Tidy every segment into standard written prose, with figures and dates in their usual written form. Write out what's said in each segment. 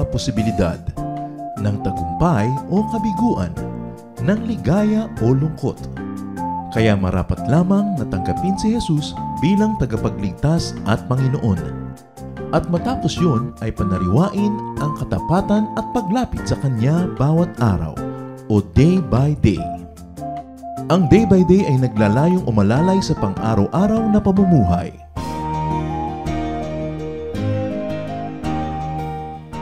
posibilidad ng tagumpay o kabiguan, ng ligaya o lungkot. Kaya marapat lamang na tanggapin si Jesus bilang tagapagligtas at Panginoon. At matapos yun ay panariwain ang katapatan at paglapit sa Kanya bawat araw o day by day. Ang day by day ay naglalayong umalalay sa pang-araw-araw na pamumuhay.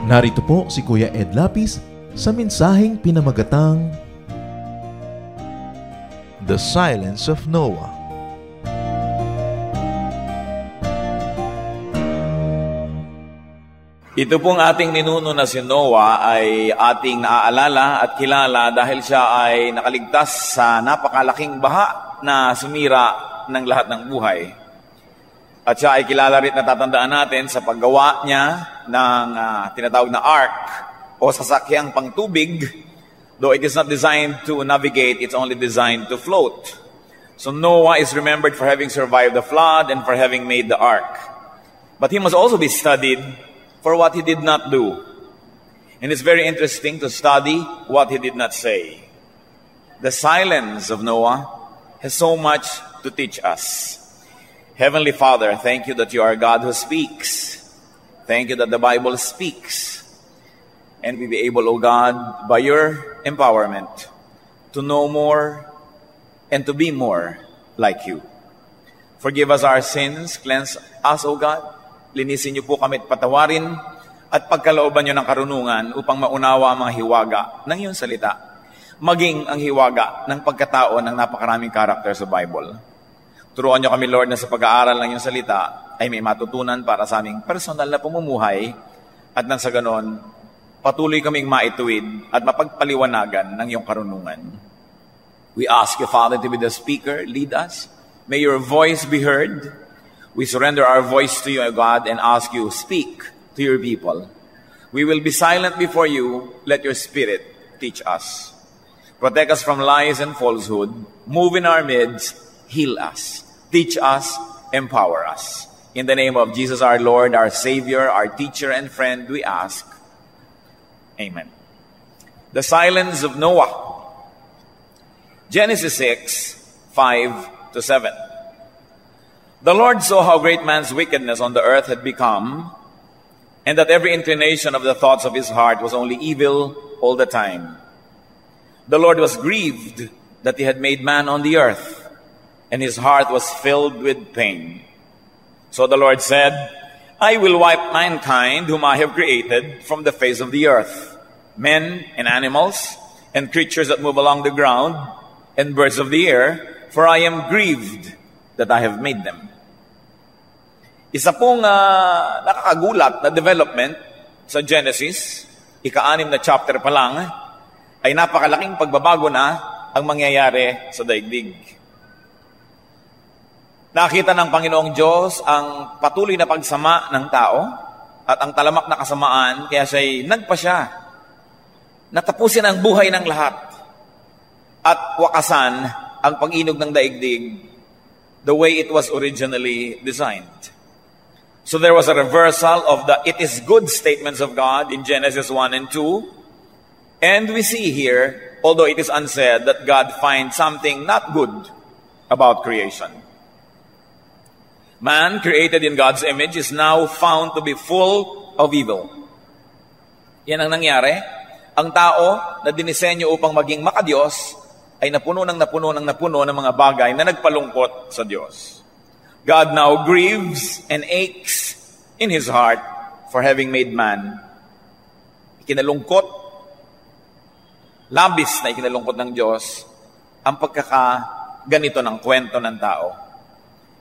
Narito po si Kuya Ed Lapis sa mensaheng pinamagatang The Silence of Noah. Ito pong ating ninuno na si Noah ay ating naaalala at kilala dahil siya ay nakaligtas sa napakalaking baha na sumira ng lahat ng buhay. At siya ay kilala rin, natatandaan natin sa paggawa niya ng tinatawag na ark o sasakyang pangtubig. Though it is not designed to navigate, it's only designed to float. So Noah is remembered for having survived the flood and for having made the ark. But he must also be studied for what he did not do. And it's very interesting to study what he did not say. The silence of Noah has so much to teach us. Heavenly Father, thank you that you are a God who speaks. Thank you that the Bible speaks. And we be able, O God, by your empowerment, to know more and to be more like you. Forgive us our sins, cleanse us, O God. Linisin niyo po kami at patawarin at pagkalooban niyo ng karunungan upang maunawa ang mga hiwaga ng iyong salita, maging ang hiwaga ng pagkatao ng napakaraming karakter sa Bible. Turuan niyo kami, Lord, na sa pag-aaral ng iyong salita ay may matutunan para sa aming personal na pamumuhay at nang sa ganon, patuloy kaming maituwid at mapagpaliwanagan ng iyong karunungan. We ask you, Father, to be the speaker, lead us. May your voice be heard. We surrender our voice to you, God, and ask you, speak to your people. We will be silent before you. Let your Spirit teach us. Protect us from lies and falsehood. Move in our midst. Heal us. Teach us. Empower us. In the name of Jesus, our Lord, our Savior, our teacher and friend, we ask. Amen. The silence of Noah. Genesis 6, 5-7. The Lord saw how great man's wickedness on the earth had become, and that every inclination of the thoughts of his heart was only evil all the time. The Lord was grieved that he had made man on the earth, and his heart was filled with pain. So the Lord said, I will wipe mankind whom I have created from the face of the earth, men and animals, and creatures that move along the ground, and birds of the air, for I am grieved that I have made them. Isa pong nakakagulat na development sa Genesis, ika-6 na chapter pa lang, ay napakalaking pagbabago na ang mangyayari sa daigdig. Nakita ng Panginoong Diyos ang patuloy na pagsama ng tao at ang talamak na kasamaan, kaya siya'y nagpasya na tapusin ang buhay ng lahat at wakasan ang pag-inog ng daigdig the way it was originally designed. So there was a reversal of the it is good statements of God in Genesis 1 and 2. And we see here, although it is unsaid, that God finds something not good about creation. Man, created in God's image, is now found to be full of evil. Yan ang nangyari. Ang tao na dinisenyo upang maging makadiyos ay napuno ng mga bagay na nagpalungkot sa Diyos. God now grieves and aches in His heart for having made man. Ikinalungkot, labis na ikinalungkot ng Diyos ang pagkakaganito ng kwento ng tao.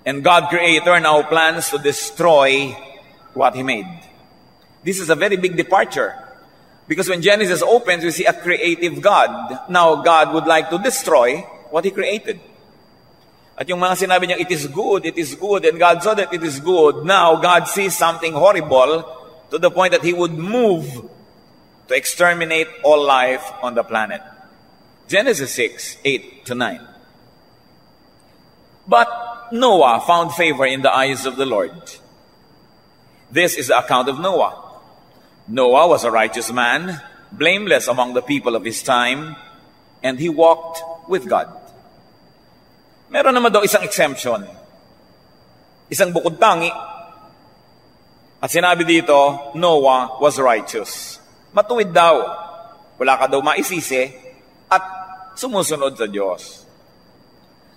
And God Creator now plans to destroy what He made. This is a very big departure. Because when Genesis opens, we see a creative God. Now, God would like to destroy what He created. At yung mga sinabi niya, it is good, and God saw that it is good. Now, God sees something horrible to the point that He would move to exterminate all life on the planet. Genesis 6, 8-9. But Noah found favor in the eyes of the Lord. This is the account of Noah. Noah was a righteous man, blameless among the people of his time, and he walked with God. Meron naman daw isang exemption, isang bukod tangi. At sinabi dito, Noah was righteous. Matuwid daw. Wala ka daw maisisi at sumusunod sa Diyos.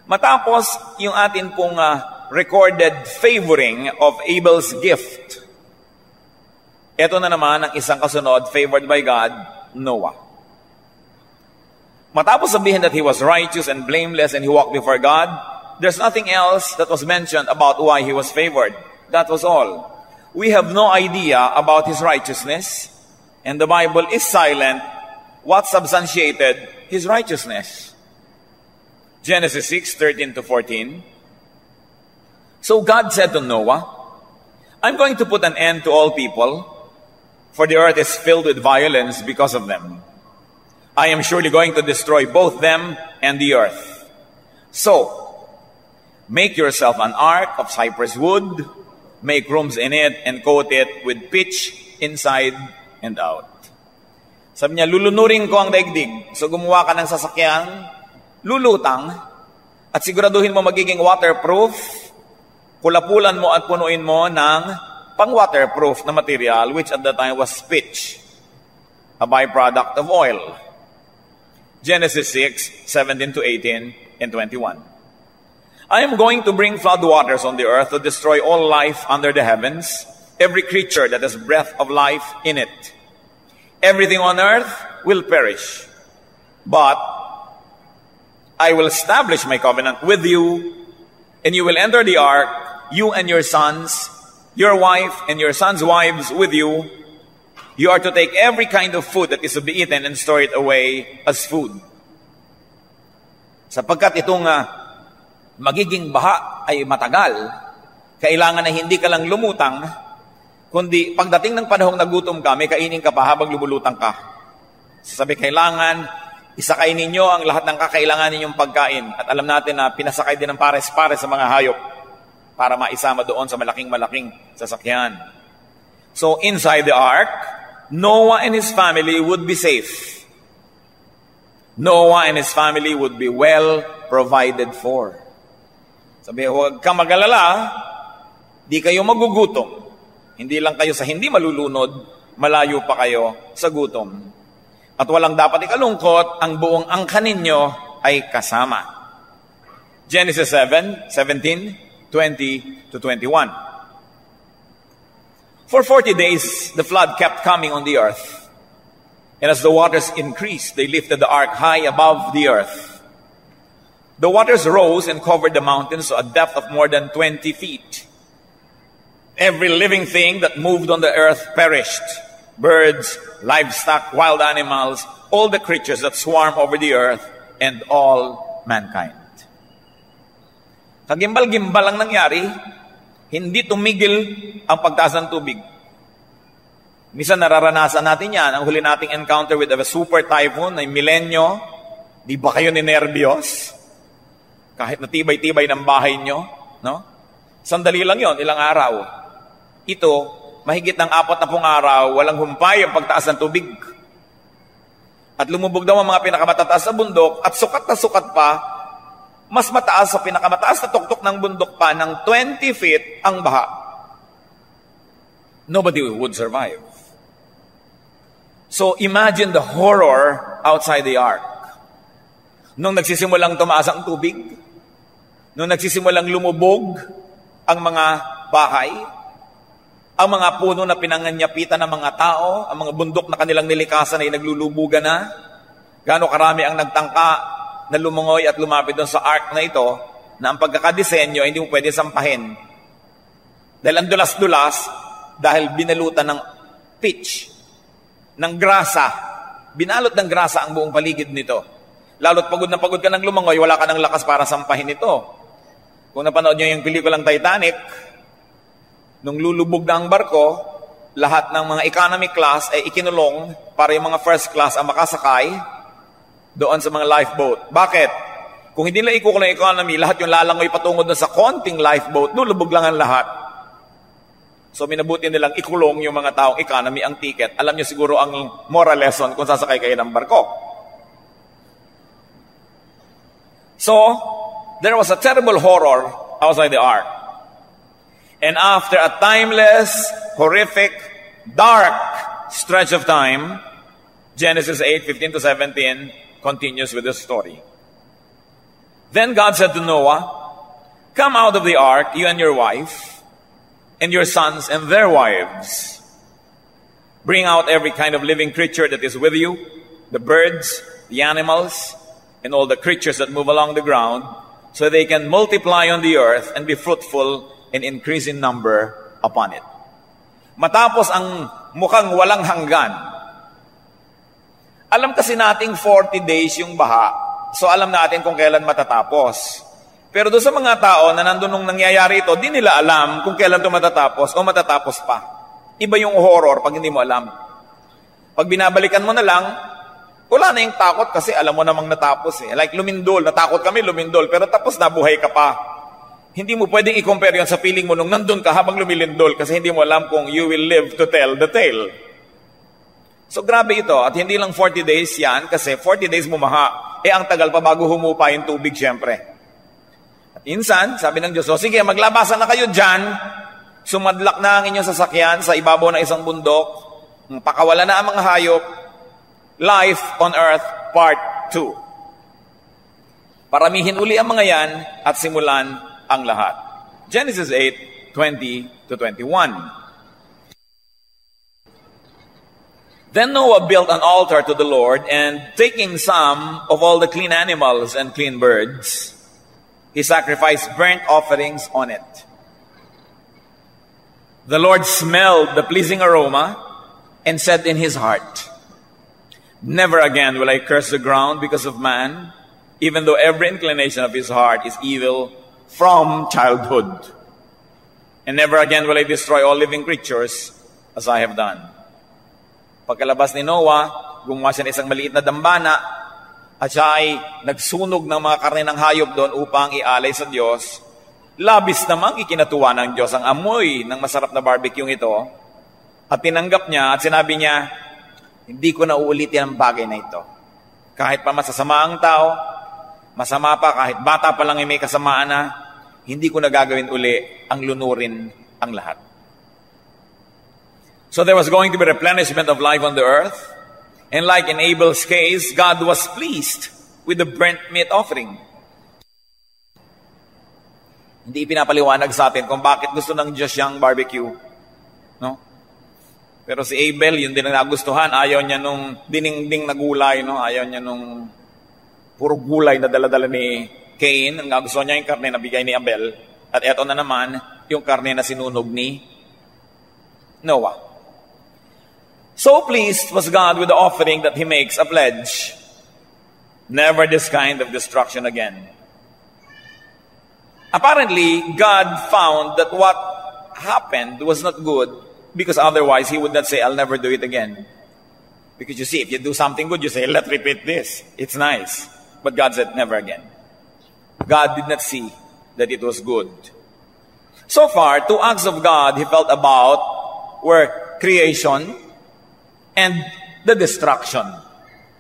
Matapos yung atin pong recorded favoring of Abel's gift, ito na naman ang isang kasunod favored by God, Noah. Matapos sabihin that he was righteous and blameless and he walked before God, there's nothing else that was mentioned about why he was favored. That was all. We have no idea about his righteousness, and the Bible is silent what substantiated his righteousness. Genesis 6:13-14. So God said to Noah, I'm going to put an end to all people, for the earth is filled with violence because of them. I am surely going to destroy both them and the earth. So, make yourself an ark of cypress wood, make rooms in it, and coat it with pitch inside and out. Sabi niya, lulunurin ko ang daigdig. So gumawa ka ng sasakyang lulutang at siguraduhin mo magiging waterproof. Kulapulan mo at punuin mo ng pang-waterproof na material, which at that time was pitch, a byproduct of oil. Genesis 6:17-18 and 21. I am going to bring flood waters on the earth to destroy all life under the heavens, every creature that has breath of life in it. Everything on earth will perish. But I will establish my covenant with you, and you will enter the ark, you and your sons, your wife and your sons' wives with you. You are to take every kind of food that is to be eaten and store it away as food. Sapagkat itong magiging baha ay matagal, kailangan na hindi ka lang lumutang, kundi pagdating ng panahong nagutom ka, may kainin ka pa habang lumulutang ka. Sabi, kailangan isakay ninyo ang lahat ng kakailangan ninyong pagkain. At alam natin na pinasakay din ng pares-pares sa mga hayop para maisama doon sa malaking-malaking sasakyan. So inside the ark, Noah and his family would be safe. Noah and his family would be well provided for. Sabi, huwag kang mag-alala, di kayo magugutom. Hindi lang kayo sa hindi malulunod, malayo pa kayo sa gutom. At walang dapat ikalungkot, ang buong angkan ninyo ay kasama. Genesis 7:17-20-21. For 40 days, the flood kept coming on the earth. And as the waters increased, they lifted the ark high above the earth. The waters rose and covered the mountains to a depth of more than 20 feet. Every living thing that moved on the earth perished. Birds, livestock, wild animals, all the creatures that swarm over the earth, and all mankind. Kagimbal-gimbal ang nangyari, hindi tumigil ang pagtaas ng tubig. Minsan nararanasan natin yan, ang huli nating encounter with a super typhoon ay Milenyo. Di ba kayo ninervyos? Kahit natibay-tibay ng bahay nyo, no? Sandali lang yon, ilang araw. Ito, mahigit ng 40 araw, walang humpay ang pagtaas ng tubig. At lumubog daw ang mga pinakamataas na bundok at sukat na sukat pa, mas mataas sa pinakamataas na tuktok ng bundok pa ng 20 feet ang baha. Nobody would survive. So imagine the horror outside the ark. Nung nagsisimulang tumaas ang tubig, nung nagsisimulang lumubog ang mga bahay, ang mga puno na pinanganyapitan ng mga tao, ang mga bundok na kanilang nilikasan ay naglulubugan na, gaano karami ang nagtangka na lumungoy at lumapit doon sa ark na ito, na ang pagkakadesenyo hindi mo pwede sampahin. Dahil ang dulas-dulas, dahil binalutan ng pitch, ng grasa, binalot ng grasa ang buong paligid nito. Lalo't pagod na pagod ka ng lumangoy, wala ka ng lakas para sampahin ito. Kung napanood nyo yung pelikulang Titanic, nung lulubog na ang barko, lahat ng mga economy class ay ikinulong para yung mga first class ang makasakay doon sa mga lifeboat. Bakit? Kung hindi lang ikukulong economy, lahat yung lalangoy patungo doon sa konting lifeboat, lulubog lang ang lahat. So minabuti nilang ikulong yung mga taong economy ang ticket. Alam niyo siguro ang moral lesson kung sasakay kayo ng barko. So, there was a terrible horror outside the ark. And after a timeless, horrific, dark stretch of time, Genesis 8:15 to 17 continues with the story. Then God said to Noah, "Come out of the ark, you and your wife, and your sons and their wives. Bring out every kind of living creature that is with you, the birds, the animals, and all the creatures that move along the ground, so they can multiply on the earth and be fruitful and increase in number upon it." Matapos ang mukhang walang hanggan, alam kasi nating 40 days yung baha, so alam natin kung kailan matatapos. Pero doon sa mga tao na nandun nung nangyayari ito, di nila alam kung kailan ito matatapos o matatapos pa. Iba yung horror pag hindi mo alam. Pag binabalikan mo na lang, wala na yung takot kasi alam mo namang natapos eh. Like lumindol, natakot kami lumindol, pero tapos na, buhay ka pa. Hindi mo pwedeng i-compare yun sa feeling mo nung nandun ka habang lumilindol kasi hindi mo alam kung you will live to tell the tale. So grabe ito, at hindi lang 40 days yan kasi 40 days bumaha. Ang tagal pa bago humupa yung tubig syempre. At insan, sabi ng Diyos, "O sige, maglabasan na kayo dyan. Sumadlak na ang inyong sasakyan sa ibabaw ng isang bundok. Pakawala na ang mga hayop. Life on earth, part 2. Paramihin uli ang mga yan at simulan ang lahat." Genesis 8:20 to 21. Then Noah built an altar to the Lord, and taking some of all the clean animals and clean birds, he sacrificed burnt offerings on it. The Lord smelled the pleasing aroma and said in his heart, "Never again will I curse the ground because of man, even though every inclination of his heart is evil from childhood. And never again will I destroy all living creatures as I have done." Pagkalabas ni Noah, gumawa siya ng isang maliit na dambana at siya ay nagsunog ng mga karne ng hayop doon upang ialay sa Diyos. Labis namang ikinatuwa ng Diyos ang amoy ng masarap na barbecue ito at tinanggap niya at sinabi niya, "Hindi ko na uulitin ang bagay na ito. Kahit pa masasama ang tao, masama pa kahit bata pa lang ay may kasamaan na, hindi ko na gagawin uli ang lunurin ang lahat." So there was going to be replenishment of life on the earth. And like in Abel's case, God was pleased with the burnt meat offering. Hindi pinapaliwanag sa atin kung bakit gusto ng Diyos yung barbecue. No? Pero si Abel, yun din ang nagustuhan. Ayaw niya nung diningding na gulay. No? Ayaw niya nung puro gulay na dala-dala ni Cain. Ang nagustuhan niya yung karne na bigay ni Abel. At eto na naman, yung karne na sinunog ni Noah. So pleased was God with the offering that he makes a pledge. Never this kind of destruction again. Apparently, God found that what happened was not good because otherwise he would not say, "I'll never do it again." Because you see, if you do something good, you say, "Let's repeat this. It's nice." But God said, "Never again." God did not see that it was good. So far, 2 acts of God he felt about were creation and the destruction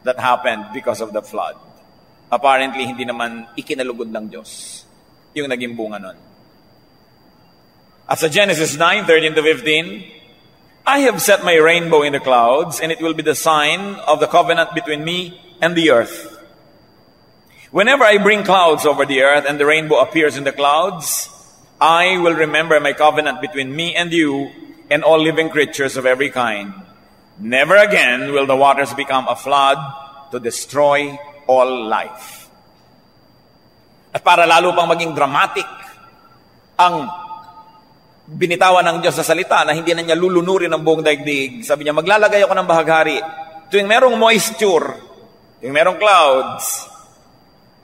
that happened because of the flood. Apparently, hindi naman ikinalugod ng Diyos yung naging bunga nun. At sa Genesis 9:13 to 15, "I have set my rainbow in the clouds, and it will be the sign of the covenant between me and the earth. Whenever I bring clouds over the earth and the rainbow appears in the clouds, I will remember my covenant between me and you and all living creatures of every kind. Never again will the waters become a flood to destroy all life." At para lalo pang maging dramatic ang binitawan ng Diyos sa salita na hindi na niya lulunurin ang buong daigdig, sabi niya, "Maglalagay ako ng bahaghari. Tuwing merong moisture, tuwing merong clouds,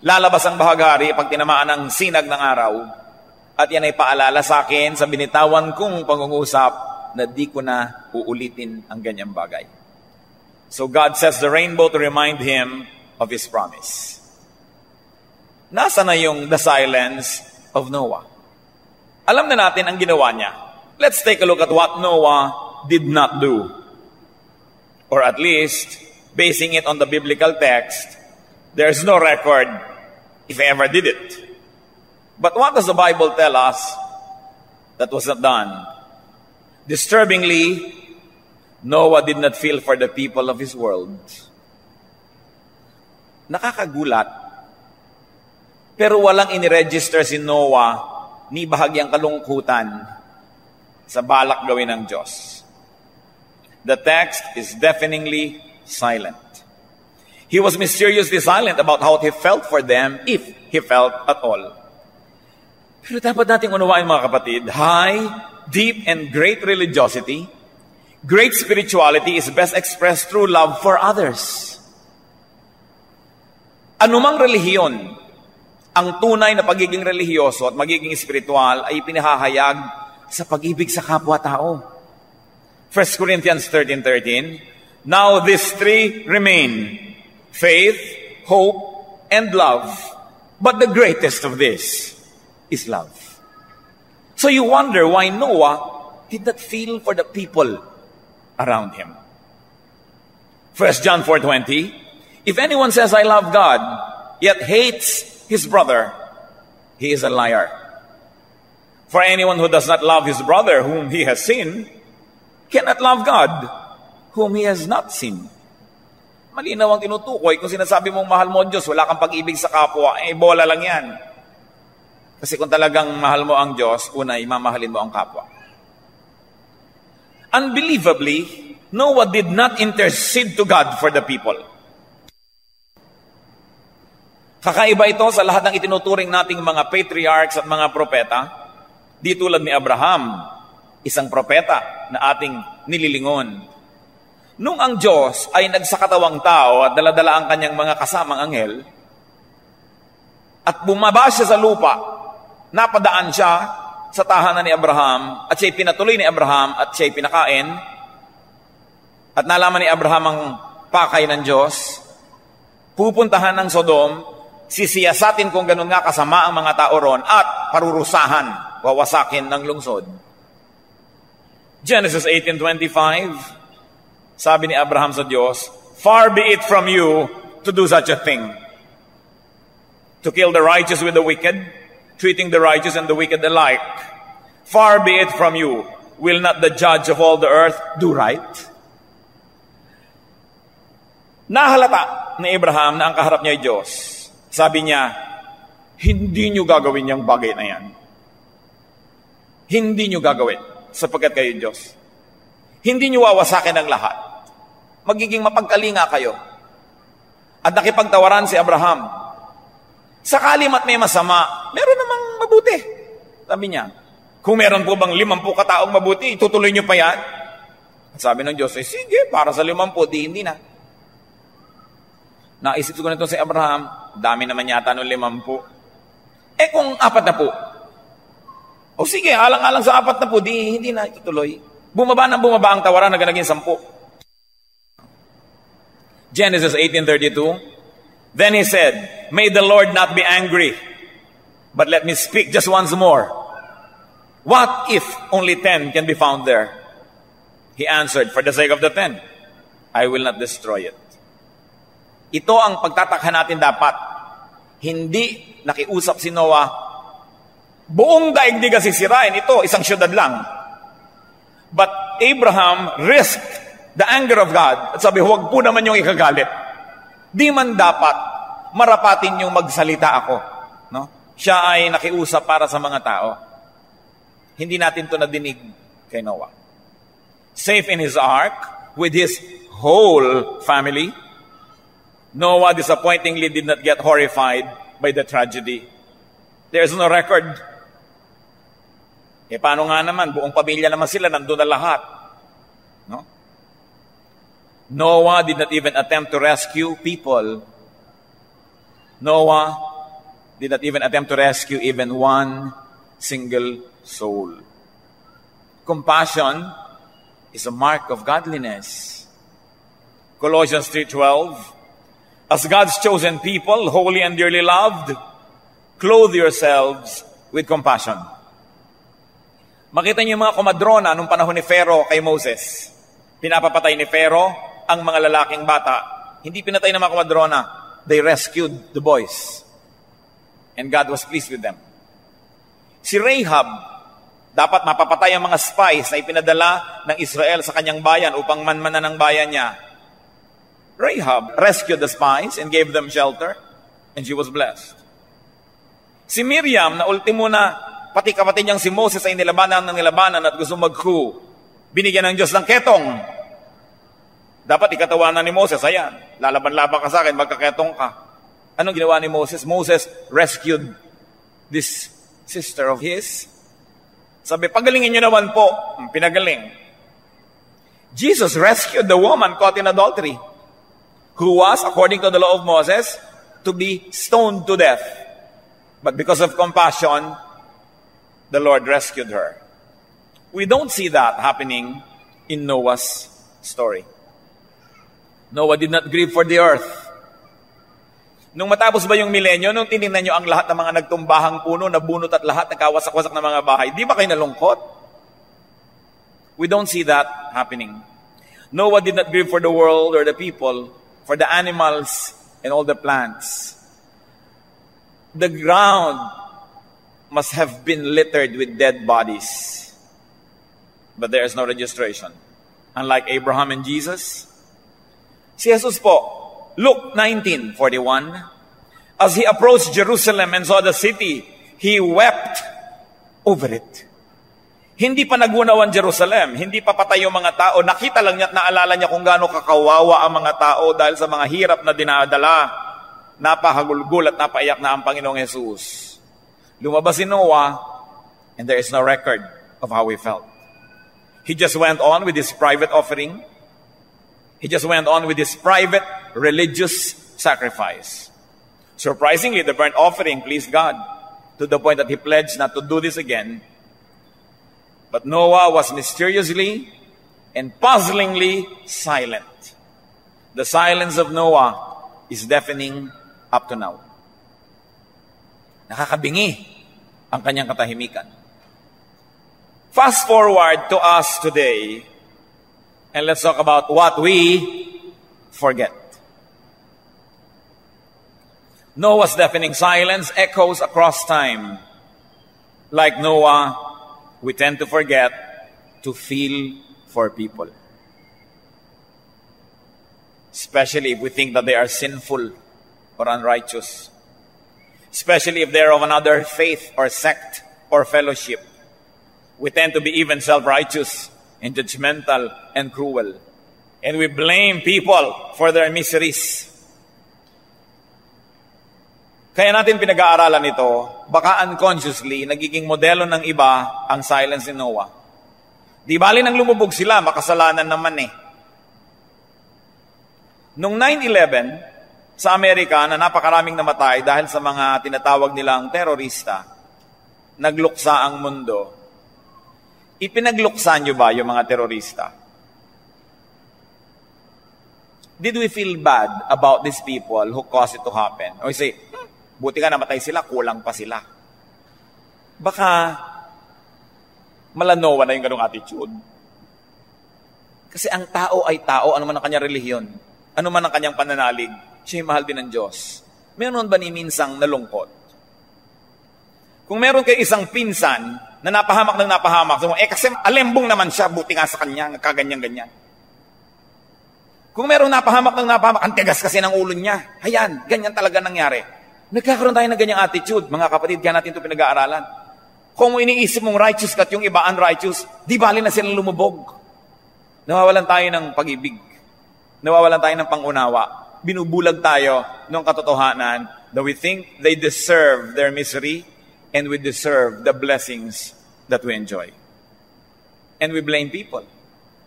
lalabas ang bahaghari pag tinamaan ng sinag ng araw. At yan ay paalala sa akin sa binitawan kong pangungusap na di ko na uulitin ang ganyang bagay." So God sets the rainbow to remind him of his promise. Nasa na yung the silence of Noah? Alam na natin ang ginawa niya. Let's take a look at what Noah did not do. Or at least, basing it on the biblical text, there's no record if he ever did it. But what does the Bible tell us that was not done? Disturbingly, Noah did not feel for the people of his world. Nakakagulat, pero walang iniregister si Noah ni bahagyang kalungkutan sa balak gawin ng Diyos. The text is deafeningly silent. He was mysteriously silent about how he felt for them, if he felt at all. Pero dapat nating unawain, mga kapatid, high, deep, and great religiosity, great spirituality is best expressed through love for others. Anumang relihiyon, ang tunay na pagiging relihiyoso at magiging spiritual ay pinahahayag sa pag-ibig sa kapwa-tao. 1 Corinthians 13:13, now these three remain, faith, hope, and love. But the greatest of this is love. So you wonder why Noah did not feel for the people around him. 1 John 4:20, if anyone says, I love God, yet hates his brother, he is a liar. For anyone who does not love his brother whom he has seen, cannot love God whom he has not seen. Malinaw ang tinutukoy. Kung sinasabi mong mahal mo ang Diyos, wala kang pag-ibig sa kapwa, bola lang yan. Kasi kung talagang mahal mo ang Diyos, una, imamahalin mo ang kapwa. Unbelievably, Noah did not intercede to God for the people. Kakaiba ito sa lahat ng itinuturing nating mga patriarchs at mga propeta, di tulad ni Abraham, isang propeta na ating nililingon. Nung ang Diyos ay nagsakatawang tao at daladala ang kanyang mga kasamang anghel, at bumaba siya sa lupa, napadaan siya sa tahanan ni Abraham, at siya'y pinatuloy ni Abraham, at siya'y pinakain, at nalaman ni Abraham ang pakay ng Diyos, pupuntahan ng Sodom, sisiyasatin kung ganun nga kasama ang mga tao ron, at parurusahan, wawasakin ng lungsod. Genesis 18:25, sabi ni Abraham sa Diyos, far be it from you to do such a thing. To kill the righteous with the wicked, treating the righteous and the wicked alike. Far be it from you. Will not the judge of all the earth do right? Nahalata ni Abraham na ang kaharap niya ay Diyos. Sabi niya, hindi niyo gagawin yung bagay na yan. Hindi niyo gagawin. Sapagkat kayo Diyos. Hindi niyo wawasakin ang lahat. Magiging mapagkalinga kayo. At nakipagtawaran si Abraham. Sakali mat may masama, meron namang mabuti. Sabi niya, kung meron po bang 50 kataong mabuti, itutuloy niyo pa yan? At sabi ng Diyos, sige, para sa 50, hindi na. Naisip ko nito si Abraham, dami naman yata ng 50. Kung 40, o sige, alang-alang sa 40, hindi na itutuloy. Bumaba ang tawaran na naging 10. Genesis 18:32, then he said, may the Lord not be angry, but let me speak just once more. What if only 10 can be found there? He answered, for the sake of the 10, I will not destroy it. Ito ang pagtatakha natin dapat. Hindi nakiusap si Noah, buong daigdig ang sisirain. Ito, isang syudad lang. But Abraham risked the anger of God. At sabi, huwag po naman yung ikagalit. Di man dapat marapatin yung magsalita ako. No? Siya ay nakiusap para sa mga tao. Hindi natin to nadinig kay Noah. Safe in his ark, with his whole family, Noah disappointingly did not get horrified by the tragedy. There's no record. Paano nga naman? Buong pamilya naman sila, nandun na lahat. No? Noah did not even attempt to rescue people. Noah did not even attempt to rescue even one single soul. Compassion is a mark of godliness. Colossians 3:12, as God's chosen people, holy and dearly loved, clothe yourselves with compassion. Makita niyo yung mga komadrona nung panahon ni Pharaoh kay Moses. Pinapapatay ni Pharaoh ang mga lalaking bata. Hindi pinatay ng mga komadrona. They rescued the boys. And God was pleased with them. Si Rahab, dapat mapapatay ang mga spies na ipinadala ng Israel sa kanyang bayan upang manmanan ng bayan niya. Rahab rescued the spies and gave them shelter, and she was blessed. Si Miriam, na ultimo na pati kapatid niyang si Moses ay nilabanan at gusto mag-coup, binigyan ng Diyos ng ketong. Dapat ikatawanan ni Moses, ayan, lalaban-laban ka sa akin, magkaketong ka. Anong ginawa ni Moses? Moses rescued this sister of his. Sabi, pagalingin niyo naman po. Pinagaling. Jesus rescued the woman caught in adultery, who was, according to the law of Moses, to be stoned to death. But because of compassion, the Lord rescued her. We don't see that happening in Noah's story. Noah did not grieve for the earth. Nung matapos ba yung milenyo, nung tinignan nyo ang lahat ng mga nagtumbahang puno, nabunot at lahat, nagkawasak-wasak na mga bahay, di ba kayo nalungkot? We don't see that happening. Noah did not grieve for the world or the people, for the animals and all the plants. The ground must have been littered with dead bodies. But there is no registration. Unlike Abraham and Jesus, si Jesus po, Luke 19:41, as he approached Jerusalem and saw the city, he wept over it. Hindi pa nagunaw ang Jerusalem, hindi pa patay yung mga tao, nakita lang niya at naalala niya kung gaano kakawawa ang mga tao dahil sa mga hirap na dinadala. Napahagulgul at napaiyak na ang Panginoong Jesus. Lumabas si Noah, and there is no record of how he felt. He just went on with his private offering. He just went on with his private religious sacrifice. Surprisingly, the burnt offering pleased God to the point that he pledged not to do this again. But Noah was mysteriously and puzzlingly silent. The silence of Noah is deafening up to now. Nakakabingi ang kanyang katahimikan. Fast forward to us today, and let's talk about what we forget. Noah's deafening silence echoes across time. Like Noah, we tend to forget to feel for people. Especially if we think that they are sinful or unrighteous. Especially if they're of another faith or sect or fellowship. We tend to be even self-righteous and judgmental and cruel. And we blame people for their miseries. Kaya natin pinag-aaralan ito, baka unconsciously, nagiging modelo ng iba ang silence ni Noah. Di bali nang lumubog sila, makasalanan naman eh. Noong 9/11, sa Amerika, na napakaraming namatay dahil sa mga tinatawag nilang terorista, nagluksa ang mundo. Ipinagluksa nyo ba yung mga terorista? Did we feel bad about these people who caused it to happen? Or say, buti nga namatay sila, kulang pa sila. Baka malanowa na yung ganong attitude. Kasi ang tao ay tao, ano man ang kanyang relihiyon, ano man ang kanyang pananalig, siya ay mahal din ng Diyos. Meron ba ni minsang nalungkot? Kung meron kayo isang pinsan na napahamak ng napahamak, kasi alembong naman siya, buti nga sa kanya, kaganyan-ganyan. Kung meron napahamak ng napahamak, ang tigas kasi ng ulo niya. Ayan, ganyan talaga nangyari. Nagkakaroon tayo ng ganyang attitude, mga kapatid, kaya natin ito pinag-aaralan. Kung iniisip mong righteous ka at yung iba unrighteous, di bali na silang lumubog. Nawawalan tayo ng pag-ibig. Nawawalan tayo ng pangunawa. Binubulag tayo ng katotohanan that we think they deserve their misery and we deserve the blessings that we enjoy. And we blame people.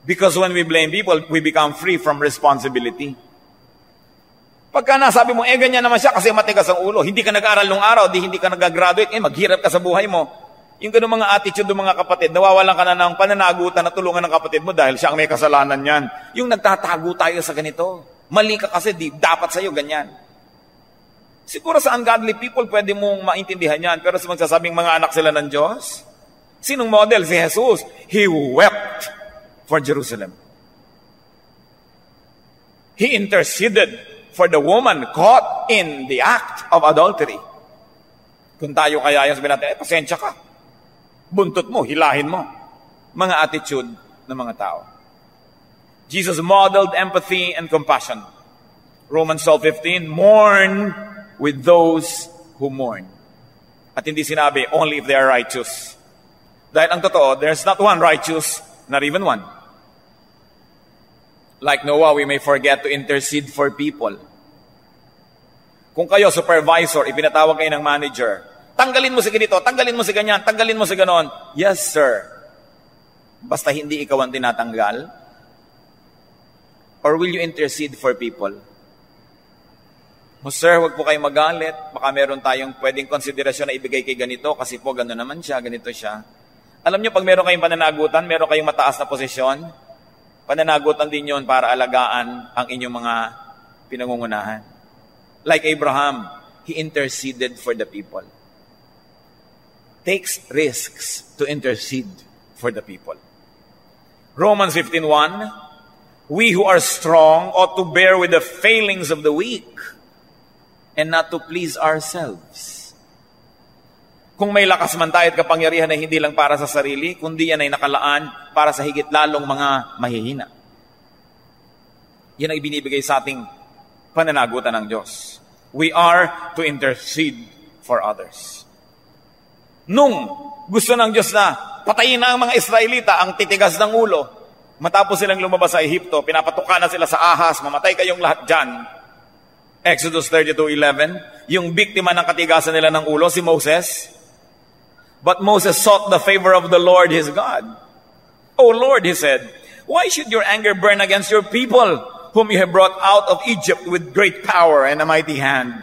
Because when we blame people, we become free from responsibility. Pagka nasabi mo, ganyan naman siya kasi matigas ang ulo. Hindi ka nag-aral nung araw, hindi ka nag-graduate, maghirap ka sa buhay mo. Yung ganun mga attitude ng mga kapatid, nawawalan ka na ng pananagutan na tulungan ng kapatid mo dahil siya ang may kasalanan yan. Yung nagtatago tayo sa ganito. Mali ka kasi, dapat sa'yo ganyan. Siguro sa ungodly people, pwede mong maintindihan yan. Pero sa magsasabing mga anak sila ng Diyos, Sinong model? Si Jesus. He wept for Jerusalem. He interceded for the woman caught in the act of adultery. Kung tayo kaya yung sabihin natin, pasensya ka. Buntot mo, hilahin mo. Mga attitude ng mga tao. Jesus modeled empathy and compassion. Romans 12:15, mourn with those who mourn. At hindi sinabi, only if they are righteous. Dahil ang totoo, there's not one righteous, not even one. Like Noah, we may forget to intercede for people. Kung kayo, supervisor, ipinatawag kayo ng manager, tanggalin mo si ganito, tanggalin mo si ganyan, tanggalin mo si ganon. Yes, sir. Basta hindi ikaw ang tinatanggal. Or will you intercede for people? Sir, wag po kayo magalit. Baka meron tayong pwedeng konsiderasyon na ibigay kay ganito kasi po gano'n naman siya, ganito siya. Alam niyo, pag meron kayong pananagutan, meron kayong mataas na posisyon, pananagutan din yun para alagaan ang inyong mga pinangungunahan. Like Abraham, he interceded for the people. Takes risks to intercede for the people. Romans 15:1, we who are strong ought to bear with the failings of the weak and not to please ourselves. Kung may lakas man tayo at kapangyarihan na hindi lang para sa sarili, kundi yan ay nakalaan para sa higit lalong mga mahihina. Yan ay binibigay sa ating pananagutan ng Diyos. We are to intercede for others. Nung gusto ng Diyos na patayin na ang mga Israelita, ang titigas ng ulo, matapos silang lumabas sa Ehipto, pinapatuka na sila sa ahas, mamatay kayong lahat dyan. Exodus 32:11, yung biktima ng katigasan nila ng ulo, si Moses. But Moses sought the favor of the Lord his God. O Lord, he said, why should your anger burn against your people, whom you have brought out of Egypt with great power and a mighty hand?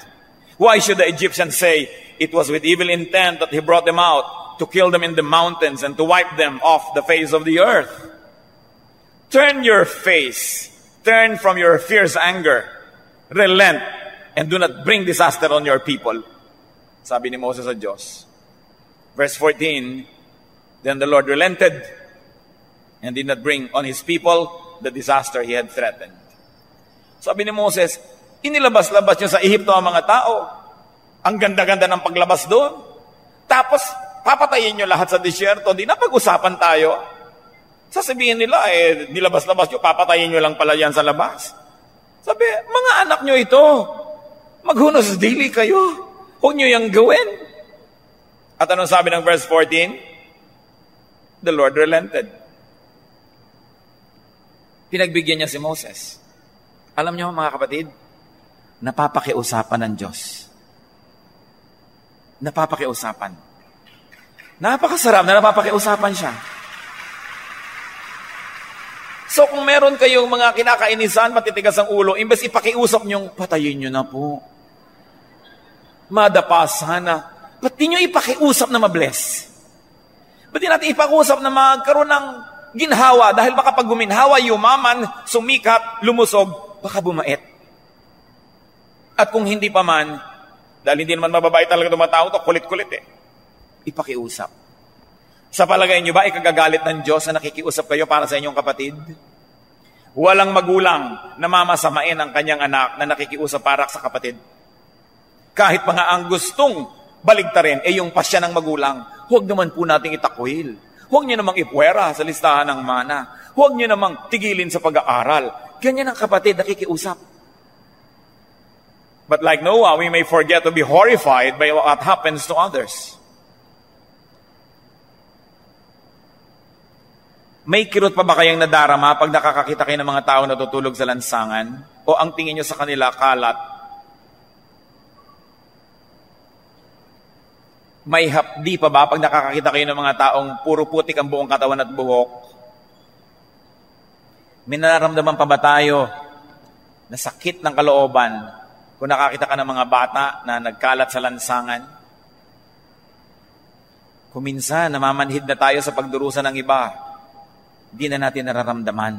Why should the Egyptians say, it was with evil intent that he brought them out, to kill them in the mountains and to wipe them off the face of the earth? Turn your face, turn from your fierce anger, relent, and do not bring disaster on your people. Sabi ni Moses sa Diyos. Verse 14, then the Lord relented and did not bring on his people the disaster he had threatened. Sabi ni Moses, inilabas-labas niyo sa Ehipto ang mga tao. Ang ganda-ganda ng paglabas doon. Tapos, papatayin niyo lahat sa disyerto. Di na pag-usapan tayo. Sasabihin nila, nilabas-labas niyo, papatayin niyo lang pala yan sa labas. Sabi, mga anak niyo ito. Maghunos dili kayo. Huwag niyo yung gawin. At anong sabi ng verse 14? The Lord relented. Pinagbigyan niya si Moses. Alam niyo mga kapatid, napapakiusapan ng Diyos. Napapakiusapan. Napakasarap na napapakiusapan siya. So kung meron kayong mga kinakainisan, matitigas ang ulo, imbes ipakiusap niyong, patayin niyo na po. Madapa sana. Ba't di nyo ipakiusap na mabless? Ba't di natin ipakiusap na magkaroon ng ginhawa? Dahil baka pag guminhawa, yumaman, sumikat, lumusog, baka bumait. At kung hindi pa man, dahil hindi naman mababait talaga itong mga tao to, kulit-kulit ipakiusap. Sa palagay nyo ba, ikagagalit ng Diyos na nakikiusap kayo para sa inyong kapatid? Walang magulang na mamasamain ang kanyang anak na nakikiusap para sa kapatid. Kahit pa nga ang gustong baligtarin, yung pasya ng magulang, huwag naman po nating itakwil. Huwag niyo namang ipuwera sa listahan ng mana. Huwag niyo namang tigilin sa pag-aaral. Ganyan ang kapatid, nakikiusap. But like Noah, we may forget to be horrified by what happens to others. May kirot pa ba kayang nadarama pag nakakakita kayo ng mga tao na tutulog sa lansangan? O ang tingin nyo sa kanila kalat? May hapdi pa ba pag nakakakita kayo ng mga taong puro putik ang buong katawan at buhok? May nararamdaman pa ba tayo na sakit ng kalooban kung nakakita ka ng mga bata na nagkalat sa lansangan? Kung minsan namamanhid na tayo sa pagdurusa ng iba, hindi na natin nararamdaman.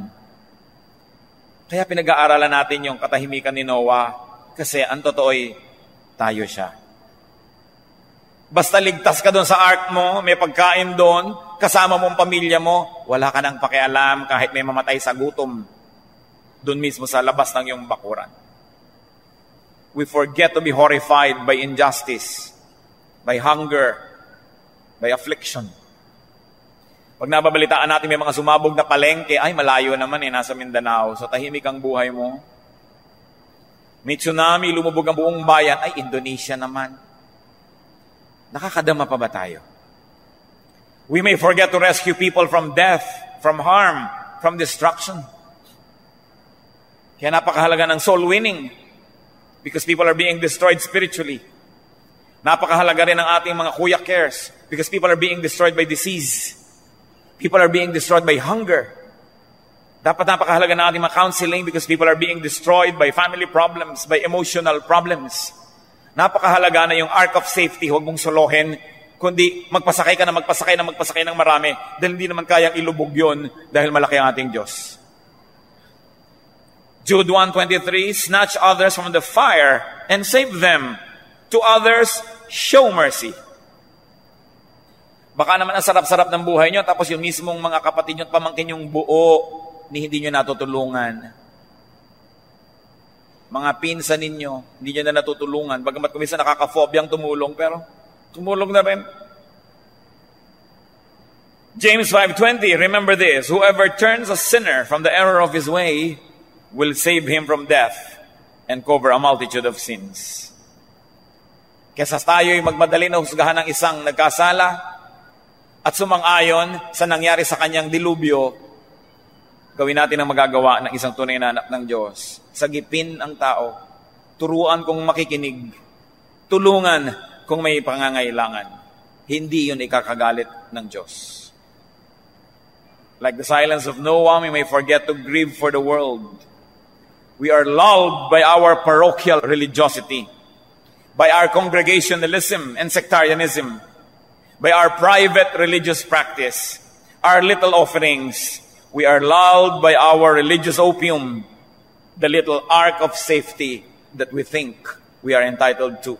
Kaya pinag-aaralan natin yung katahimikan ni Noah kasi ang totoo'y tayo siya. Basta ligtas ka doon sa ark mo, may pagkain doon, kasama mong pamilya mo, wala ka nang pakialam kahit may mamatay sa gutom doon mismo sa labas ng iyong bakuran. We forget to be horrified by injustice, by hunger, by affliction. Pag nababalitaan natin may mga sumabog na palengke, ay malayo naman nasa Mindanao, so tahimik ang buhay mo. May tsunami, lumubog ang buong bayan, ay Indonesia naman. Nakakadama pa ba tayo? We may forget to rescue people from death, from harm, from destruction. Kaya napakahalaga ng soul winning because people are being destroyed spiritually. Napakahalaga rin ng ating mga kuya cares because people are being destroyed by disease. People are being destroyed by hunger. Dapat napakahalaga ng ating mga counseling because people are being destroyed by family problems, by emotional problems. Napakahalaga na yung ark of safety, huwag mong solohin, kundi magpasakay ka na magpasakay ng marami dahil hindi naman kayang ilubog yun dahil malaki ang ating Diyos. Jude 1:23, snatch others from the fire and save them. To others, show mercy. Baka naman ang sarap-sarap ng buhay nyo, tapos yung mismong mga kapatid nyo at pamangkin yung buo, hindi nyo natutulungan. Mga pinsan ninyo, hindi nyo na natutulungan. Bagamat kumisa nakaka-phobiang tumulong, pero tumulong na rin. James 5:20, remember this, whoever turns a sinner from the error of his way will save him from death and cover a multitude of sins. Kesa tayo'y magmadali na husgahan ng isang nagkasala, at sumang-ayon sa nangyari sa kanyang dilubyo, gawin natin ang magagawa ng isang tunay na anak ng Diyos. Sagipin ang tao, turuan kung makikinig, tulungan kung may pangangailangan. Hindi yun ikakagalit ng Diyos. Like the silence of Noah, we may forget to grieve for the world. We are lulled by our parochial religiosity, by our congregationalism and sectarianism, by our private religious practice, our little offerings. We are lulled by our religious opium, the little ark of safety that we think we are entitled to.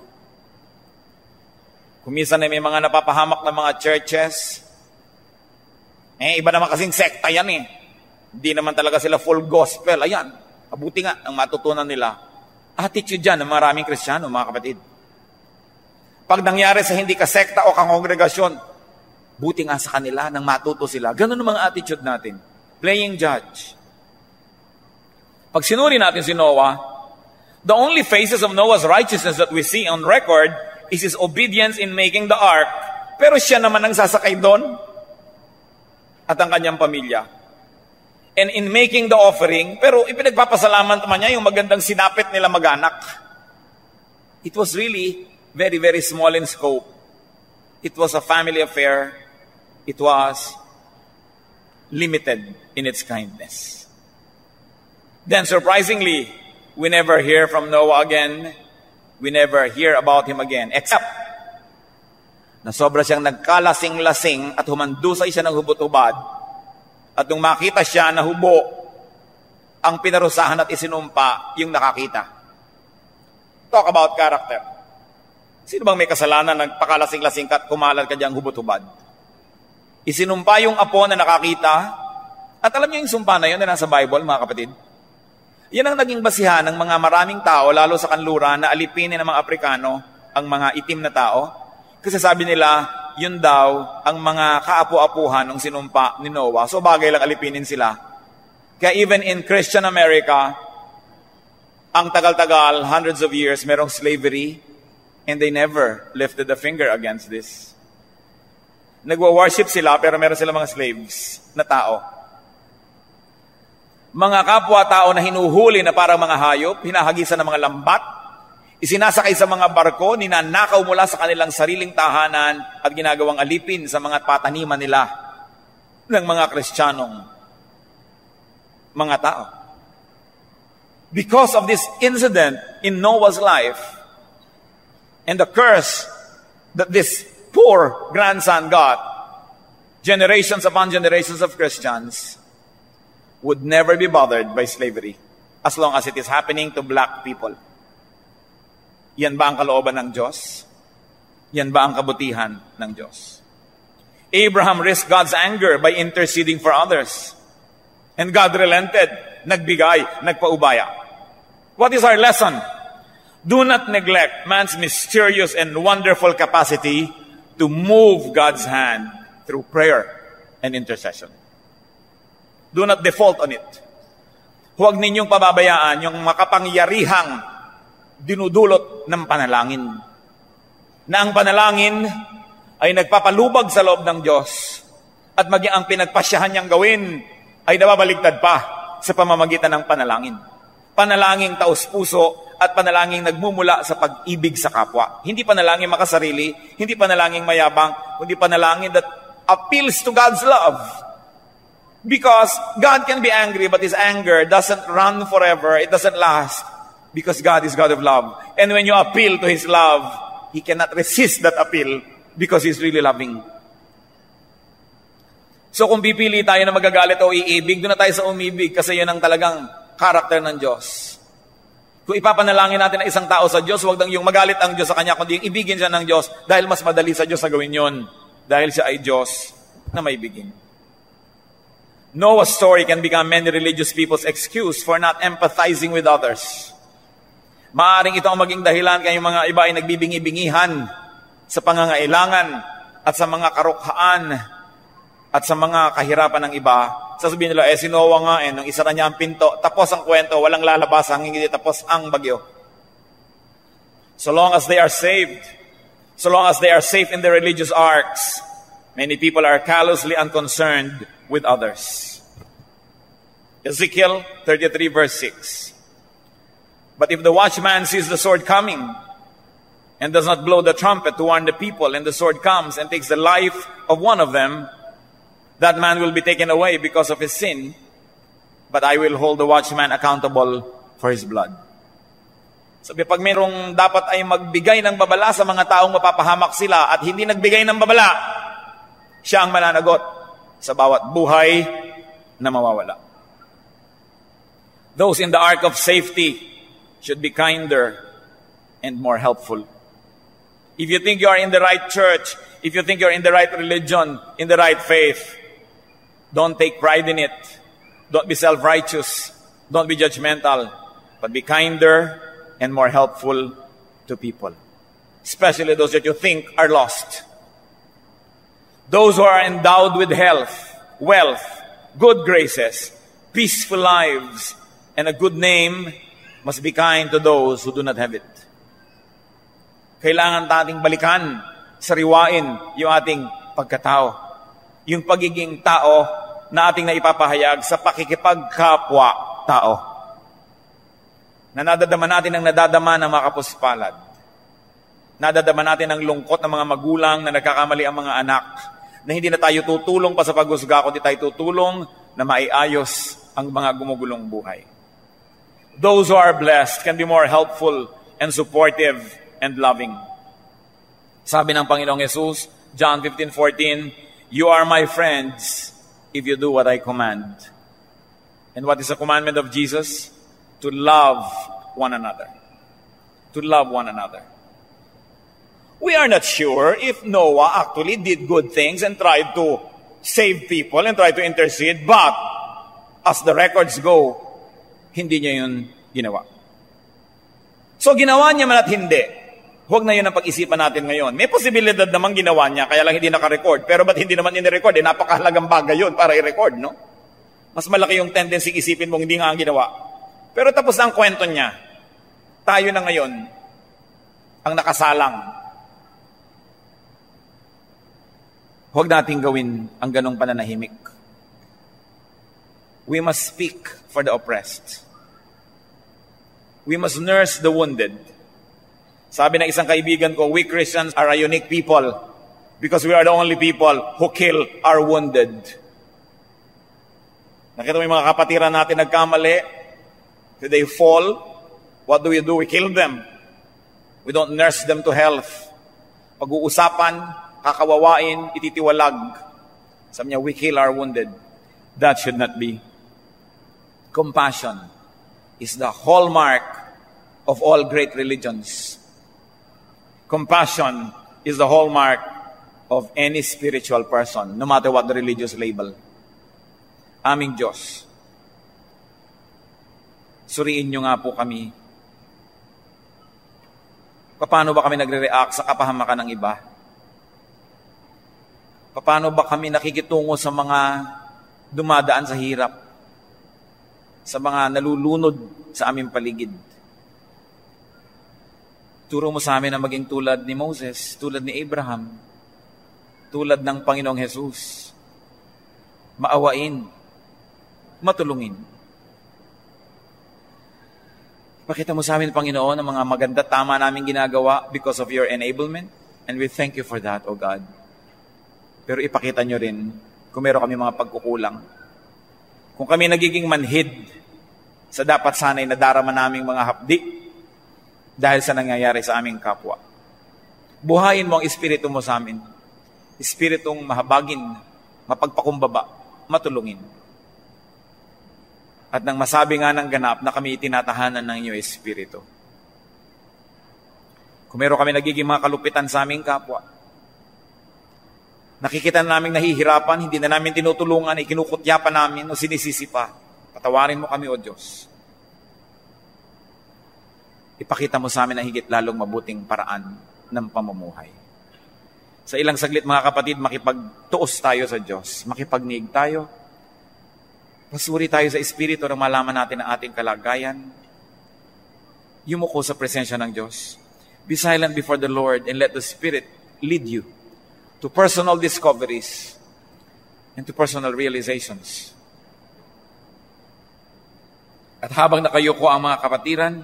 Kuminsan na may mga napapahamak na mga churches, iba naman kasing sekta yan Hindi naman talaga sila full gospel. Ayan, mabuti nga ang matutunan nila. Attitude dyan ng maraming Kristiyano, mga kapatid. Pag nangyari sa hindi ka sekta o kongregasyon, buti nga sa kanila nang matuto sila. Ganun ang mga attitude natin. Playing judge. Pag sinuri natin si Noah, the only phases of Noah's righteousness that we see on record is his obedience in making the ark. Pero siya naman ang sasakay doon at ang kanyang pamilya. And in making the offering, pero ipinagpapasalamat naman niya yung magandang sinapit nila mag-anak. It was really very, very small in scope. It was a family affair. It was limited in its kindness. Then, surprisingly, we never hear from Noah again. We never hear about him again, except na sobra siyang nagkalasing-lasing at humandusay siya ng hubot-hubad. At nung makita siya na hubo, ang pinarusahan at isinumpa yung nakakita. Talk about character. Sino bang may kasalanan, nagpakalasing-lasing ka at kumalat ka diyang hubot-hubad? Isinumpa yung apo na nakakita, at alam niyo yung sumpa na yun na nasa Bible, mga kapatid? Yan ang naging basihan ng mga maraming tao, lalo sa kanluran, na alipinin ng mga Aprikano, ang mga itim na tao. Kasi sabi nila, yun daw ang mga kaapu-apuhan ng sinumpa ni Noah. So bagay lang alipinin sila. Kaya even in Christian America, ang tagal-tagal, hundreds of years, merong slavery, and they never lifted a finger against this. Nagwa-worship sila, pero meron sila mga slaves na tao. Mga kapwa-tao na hinuhuli na parang mga hayop, hinahagisan ng mga lambat, isinasakay sa mga barko, ninanakaw mula sa kanilang sariling tahanan at ginagawang alipin sa mga pataniman nila ng mga Kristiyanong mga tao. Because of this incident in Noah's life, and the curse that this poor grandson got, generations upon generations of Christians would never be bothered by slavery as long as it is happening to black people. Yan ba ang kalooban ng Diyos? Yan ba ang kabutihan ng Diyos? Abraham risked God's anger by interceding for others. And God relented, nagbigay, nagpaubaya. What is our lesson? Do not neglect man's mysterious and wonderful capacity to move God's hand through prayer and intercession. Do not default on it. Huwag ninyong pababayaan yung makapangyarihang dinudulot ng panalangin. Na ang panalangin ay nagpapalubag sa loob ng Diyos at maging ang pinagpasyahan niyang gawin ay nababaligtad pa sa pamamagitan ng panalangin. Panalangin taos-puso at panalangin nagmumula sa pag-ibig sa kapwa. Hindi panalangin makasarili, hindi panalangin mayabang, kundi panalangin that appeals to God's love. Because God can be angry, but His anger doesn't run forever. It doesn't last. Because God is God of love. And when you appeal to His love, He cannot resist that appeal because He's really loving. So kung pipili tayo na magagalit o iibig, doon na tayo sa umibig kasi yun ang talagang karakter ng Diyos. Kung ipapanalangin natin ang isang tao sa Diyos, huwag lang yung magalit ang Diyos sa Kanya, kundi yung ibigin siya ng Diyos dahil mas madali sa Diyos na gawin yun. Dahil siya ay Diyos na may bigin. Noah's story can become many religious people's excuse for not empathizing with others. Maaring ito ang maging dahilan kaya yung mga iba ay nagbibingi-bingihan sa pangangailangan at sa mga karukhaan at sa mga kahirapan ng iba. Sasabihin nila, si Noah nga, nung isara niya ang pinto, tapos ang kwento, walang lalabas, hindi tapos ang bagyo. So long as they are saved, so long as they are safe in their religious arks, many people are callously unconcerned with others. Ezekiel 33 verse 6. But if the watchman sees the sword coming and does not blow the trumpet to warn the people, and the sword comes and takes the life of one of them, that man will be taken away because of his sin, but I will hold the watchman accountable for his blood. Sabi, pag mayroong dapat ay magbigay ng babala sa mga taong mapapahamak sila at hindi nagbigay ng babala, siya ang mananagot sa bawat buhay na mawawala. Those in the ark of safety should be kinder and more helpful. If you think you are in the right church, if you think you're in the right religion, in the right faith, don't take pride in it. Don't be self-righteous. Don't be judgmental. But be kinder and more helpful to people. Especially those that you think are lost. Those who are endowed with health, wealth, good graces, peaceful lives, and a good name must be kind to those who do not have it. Kailangan nating balikan, sariwain yung ating pagkatao. Yung pagiging tao na ating naipapahayag sa pakikipagkapwa-tao. Na nadadama natin ang nadadama ng mga kapuspalad. Nadadama natin ang lungkot ng mga magulang na nagkakamali ang mga anak. Na hindi na tayo tutulong pa sa paghusga, kundi tayo tutulong na maiayos ang mga gumugulong buhay. Those who are blessed can be more helpful and supportive and loving. Sabi ng Panginoong Jesus, John 15:14, "You are my friends if you do what I command." And what is the commandment of Jesus? To love one another. To love one another. We are not sure if Noah actually did good things and tried to save people and tried to intercede, but as the records go, hindi niya yun ginawa. So ginawa niya man at hindi, huwag na yun ang pag-isipan natin ngayon. May posibilidad namang ginawa niya, kaya lang hindi naka-record. Pero ba't hindi naman in-record? Napakahalagang bagay yun para i-record, no? Mas malaki yung tendency isipin mong hindi nga ang ginawa. Pero tapos na ang kwento niya. Tayo na ngayon ang nakasalang. Huwag nating gawin ang ganong pananahimik. We must speak for the oppressed. We must nurse the wounded. Sabi ng isang kaibigan ko, we Christians are a unique people because we are the only people who kill our wounded. Nakita mo yung mga kapatiran natin nagkamali, they fall, what do? We kill them. We don't nurse them to health. Pag-uusapan, kakawawain, ititiwalag. Sabi niya, we kill our wounded. That should not be. Compassion is the hallmark of all great religions. Compassion is the hallmark of any spiritual person, no matter what the religious label. Aming Diyos, suriin niyo nga po kami. Paano ba kami nagre-react sa kapahamakan ng iba? Paano ba kami nakikitungo sa mga dumadaan sa hirap? Sa mga nalulunod sa aming paligid? Turo mo sa amin na maging tulad ni Moses, tulad ni Abraham, tulad ng Panginoong Jesus. Maawain, matulungin. Pakita mo sa amin, Panginoon, ang mga maganda, tama namin ginagawa because of your enablement. And we thank you for that, O God. Pero ipakita nyo rin kung meron kami mga pagkukulang. Kung kami nagiging manhid sa dapat sanay na darama naming mga hapdi dahil sa nangyayari sa aming kapwa. Buhayin mo ang espiritu mo sa amin. Espiritong mahabagin, mapagpakumbaba, matulungin. At nang masabi nga ng ganap na kami itinatahanan ng iyong espiritu. Kung meron kami nagiging mga kalupitan sa aming kapwa, nakikita na namin nahihirapan, hindi na namin tinutulungan, ikinukutya pa namin o sinisisi pa. Patawarin mo kami, O Diyos. Ipakita mo sa amin ang higit lalong mabuting paraan ng pamumuhay. Sa ilang saglit, mga kapatid, makipagtuos tayo sa Diyos. Makipagniig tayo. Pasuri tayo sa Espiritu na malaman natin ang ating kalagayan. Yumuko sa presensya ng Diyos. Be silent before the Lord and let the Spirit lead you to personal discoveries and to personal realizations. At habang nakayuko ang mga kapatiran,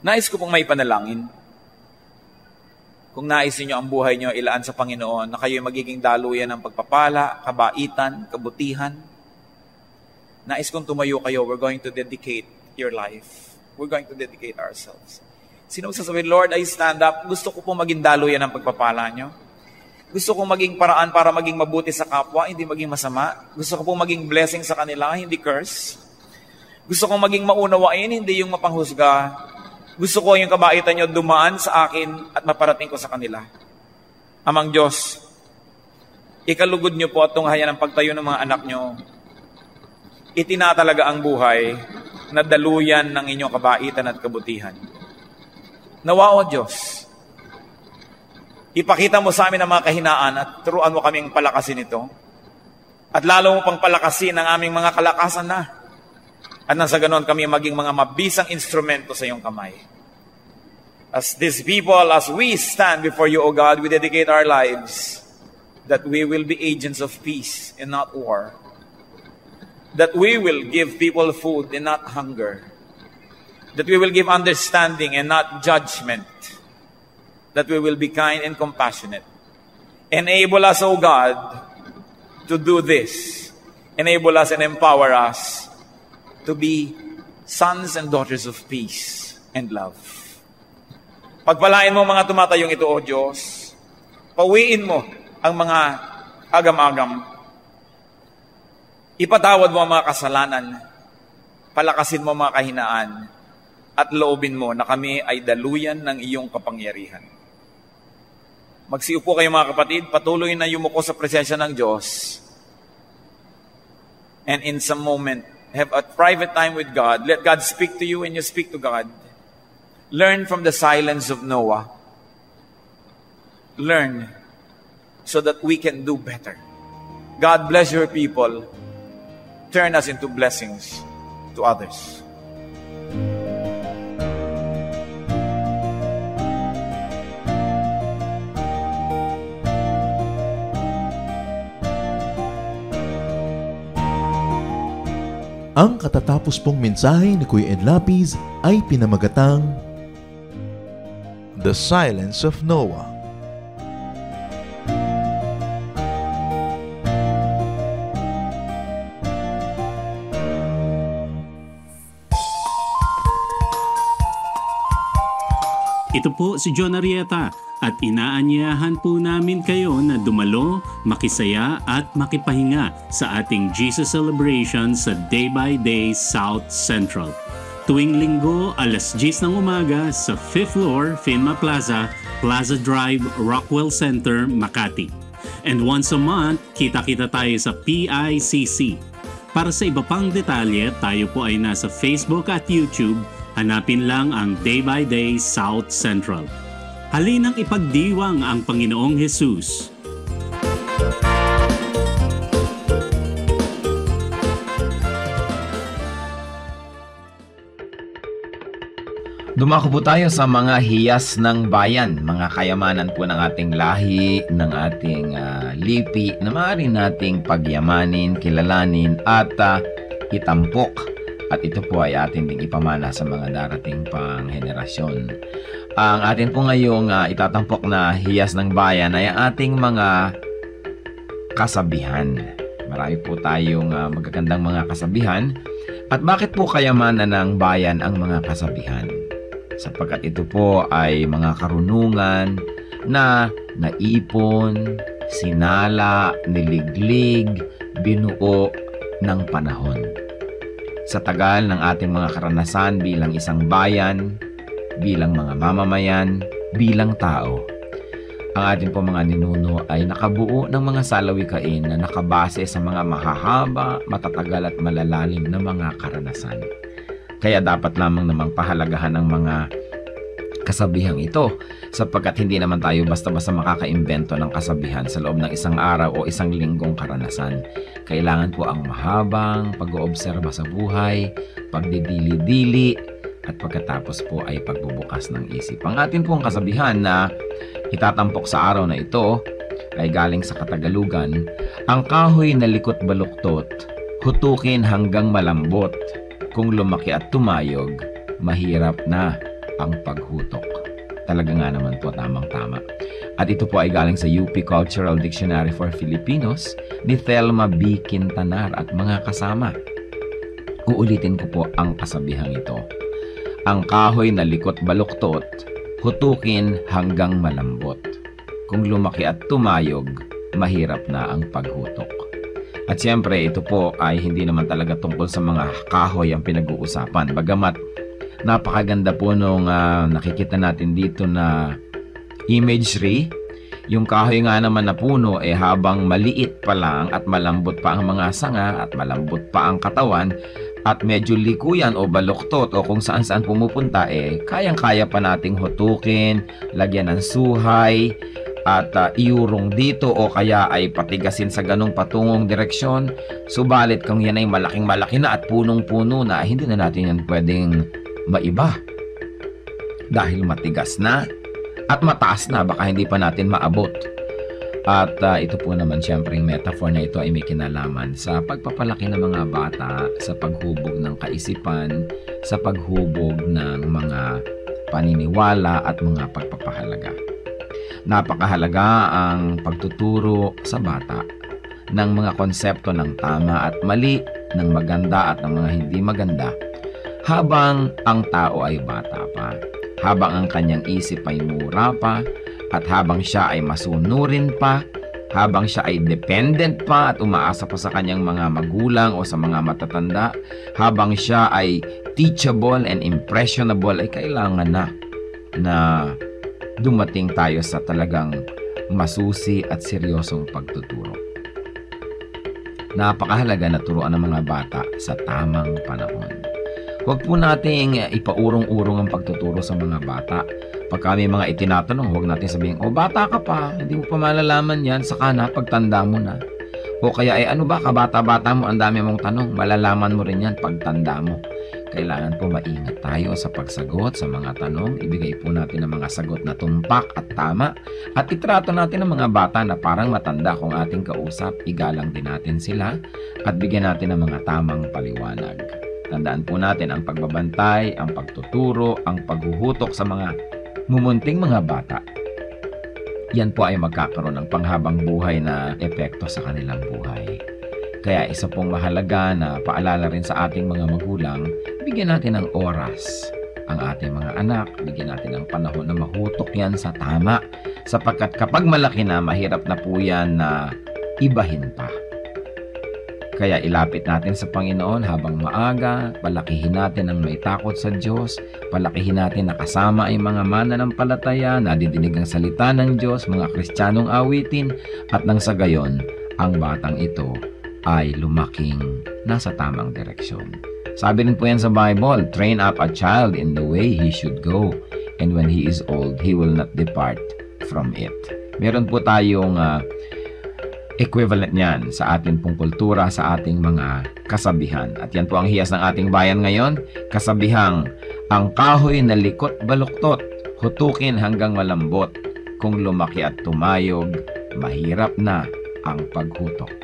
nais ko pong may panalangin. Kung nais niyo ang buhay niyo ilaan sa Panginoon, na kayo'y magiging daluyan ng pagpapala, kabaitan, kabutihan, nais kong tumayo kayo, we're going to dedicate your life. We're going to dedicate ourselves. Sino sasabihin, Lord, I stand up. Gusto ko pong maging daluyan ng pagpapala niyo. Gusto kong maging paraan para maging mabuti sa kapwa, hindi maging masama. Gusto ko pong maging blessing sa kanila, hindi curse. Gusto kong maging maunawain, hindi yung mapanghusga. Gusto ko yung kabaitan nyo dumaan sa akin at maparating ko sa kanila. Amang Diyos, ikalugod nyo po at tunghayan ang pagtayo ng mga anak nyo. Itinatalaga ang buhay na daluyan ng inyong kabaitan at kabutihan. Nawa, O Diyos, ipakita mo sa amin ang mga kahinaan at turuan mo kaming palakasin ito. At lalo mo pang palakasin ang aming mga kalakasan na. At nang sa ganon kami maging mga mabisang instrumento sa iyong kamay. As these people, as we stand before you, O God, we dedicate our lives that we will be agents of peace and not war. That we will give people food and not hunger. That we will give understanding and not judgment. That we will be kind and compassionate. Enable us, O God, to do this. Enable us and empower us to be sons and daughters of peace and love. Pagpalain mo mga tumatayong ito, O Diyos. Pawiin mo ang mga agam-agam. Ipatawad mo ang mga kasalanan. Palakasin mo ang mga kahinaan. At loobin mo na kami ay daluyan ng iyong kapangyarihan. Magsiupo kayo mga kapatid, patuloy na yumuko sa presensya ng Diyos. And in some moment, have a private time with God. Let God speak to you and you speak to God. Learn from the silence of Noah. Learn so that we can do better. God bless your people. Turn us into blessings to others. Ang katatapos pong mensahe ni Kuya Ed Lapiz ay pinamagatang The Silence of Noah. Ito po si John Arrieta at inaanyayahan po namin kayo na dumalo, makisaya at makipahinga sa ating Jesus Celebration sa Day by Day South Central. tuwing linggo alas 10 ng umaga sa 5th floor, Finma Plaza, Plaza Drive, Rockwell Center, Makati. And once a month, kita-kita tayo sa PICC. Para sa iba pang detalye, tayo po ay nasa Facebook at YouTube. Hanapin lang ang Day by Day South Central. Halinang ipagdiwang ang Panginoong Jesus. Dumako po tayo sa mga hiyas ng bayan, mga kayamanan po ng ating lahi, ng ating lipi na maaari nating pagyamanin, kilalanin at itampok. At ito po ay atin ding ipamana sa mga darating pang henerasyon. Ang atin po ngayong itatampok na hiyas ng bayan ay ating mga kasabihan. Marami po tayong magagandang mga kasabihan. At bakit po kayamanan ng bayan ang mga kasabihan? Sapagkat ito po ay mga karunungan na naipon, sinala, niliglig, binuo ng panahon. Sa tagal ng ating mga karanasan bilang isang bayan, bilang mga mamamayan, bilang tao, ang ating po mga ninuno ay nakabuo ng mga salawikain na nakabase sa mga mahahaba, matatagal at malalalim na mga karanasan. Kaya dapat lamang namang pahalagahan ang mga kasabihang ito sapagkat hindi naman tayo basta-basta makakaimbento ng kasabihan sa loob ng isang araw o isang linggong karanasan. Kailangan po ang mahabang pag-oobserba sa buhay, pagdidili-dili, at pagkatapos po ay pagbubukas ng isip. Ang atin pong kasabihan na itatampok sa araw na ito ay galing sa Katagalugan, ang kahoy na likot baluktot, hutukin hanggang malambot. Kung lumaki at tumayog, mahirap na ang paghutok. Talaga nga naman po, tamang-tama. At ito po ay galing sa UP Cultural Dictionary for Filipinos ni Thelma B. Quintanar at mga kasama. Uulitin ko po ang kasabihang ito. Ang kahoy na likot baluktot, hutukin hanggang malambot. Kung lumaki at tumayog, mahirap na ang paghutok. At siyempre, ito po ay hindi naman talaga tungkol sa mga kahoy ang pinag-uusapan. Bagamat napakaganda po nung nakikita natin dito na imagery. Yung kahoy nga naman na puno habang maliit pa lang at malambot pa ang mga sanga at malambot pa ang katawan at medyo likuyan o baluktot o kung saan-saan pumupunta kayang-kaya pa nating hutukin, lagyan ng suhay, at iurong dito o kaya ay patigasin sa ganong patungong direksyon. Subalit kung yan ay malaking-malaki na at punong-puno na, hindi na natin yan pwedeng maiba. Dahil matigas na at mataas na, baka hindi pa natin maabot. At ito po naman siyempre yung metaphor na ito ay may kinalaman sa pagpapalaki ng mga bata, sa paghubog ng kaisipan, sa paghubog ng mga paniniwala at mga pagpapahalaga. Napakahalaga ang pagtuturo sa bata ng mga konsepto ng tama at mali, ng maganda at ng mga hindi maganda habang ang tao ay bata pa, habang ang kanyang isip ay mura pa, at habang siya ay masunurin pa, habang siya ay dependent pa at umaasa pa sa kanyang mga magulang o sa mga matatanda, habang siya ay teachable and impressionable, ay kailangan na dumating tayo sa talagang masusi at seryosong pagtuturo. Napakahalaga na turuan ng mga bata sa tamang panahon. Huwag po nating ipaurong-urong ang pagtuturo sa mga bata. Pag kami mga itinatanong, huwag natin sabihin, bata ka pa, hindi mo pa malalaman yan, saka na, pagtanda mo na. O kaya, ano ba, kabata-bata mo, ang dami mong tanong, malalaman mo rin yan pagtanda mo. Kailangan po maingat tayo sa pagsagot sa mga tanong. Ibigay po natin ang mga sagot na tumpak at tama. At itrato natin ang mga bata na parang matanda kung ating kausap. Igalang din natin sila at bigyan natin ng mga tamang paliwanag. Tandaan po natin ang pagbabantay, ang pagtuturo, ang paghuhutok sa mga mumunting mga bata. Yan po ay magkakaroon ng panghabang buhay na epekto sa kanilang buhay. Kaya isa pong mahalaga na paalala rin sa ating mga magulang, bigyan natin ng oras ang ating mga anak, bigyan natin ng panahon na mahutok yan sa tama, sapagkat kapag malaki na, mahirap na po yan na ibahin pa. Kaya ilapit natin sa Panginoon habang maaga, palakihin natin ang may takot sa Diyos, palakihin natin na kasama ay mga mananampalataya, nadidinig ang salita ng Diyos, mga Kristiyanong awitin, at nang sa gayon, ang batang ito ay lumaking nasa tamang direksyon. Sabi rin po yan sa Bible, train up a child in the way he should go, and when he is old, he will not depart from it. Meron po tayong equivalent niyan sa ating pong kultura, sa ating mga kasabihan. At yan po ang hiyas ng ating bayan ngayon, kasabihang, ang kahoy na likot baluktot, hutukin hanggang malambot. Kung lumaki at tumayog, mahirap na ang paghutok.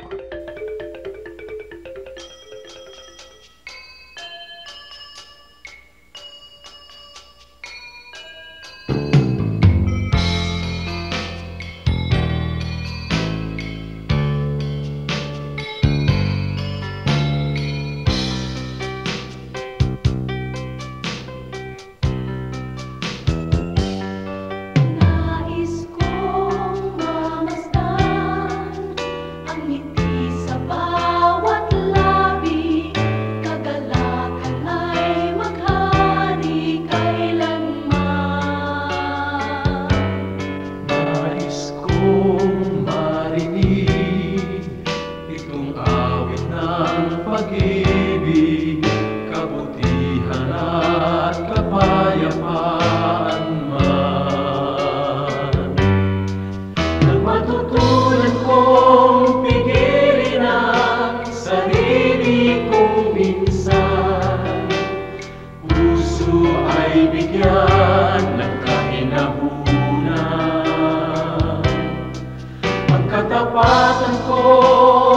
Katapatan ko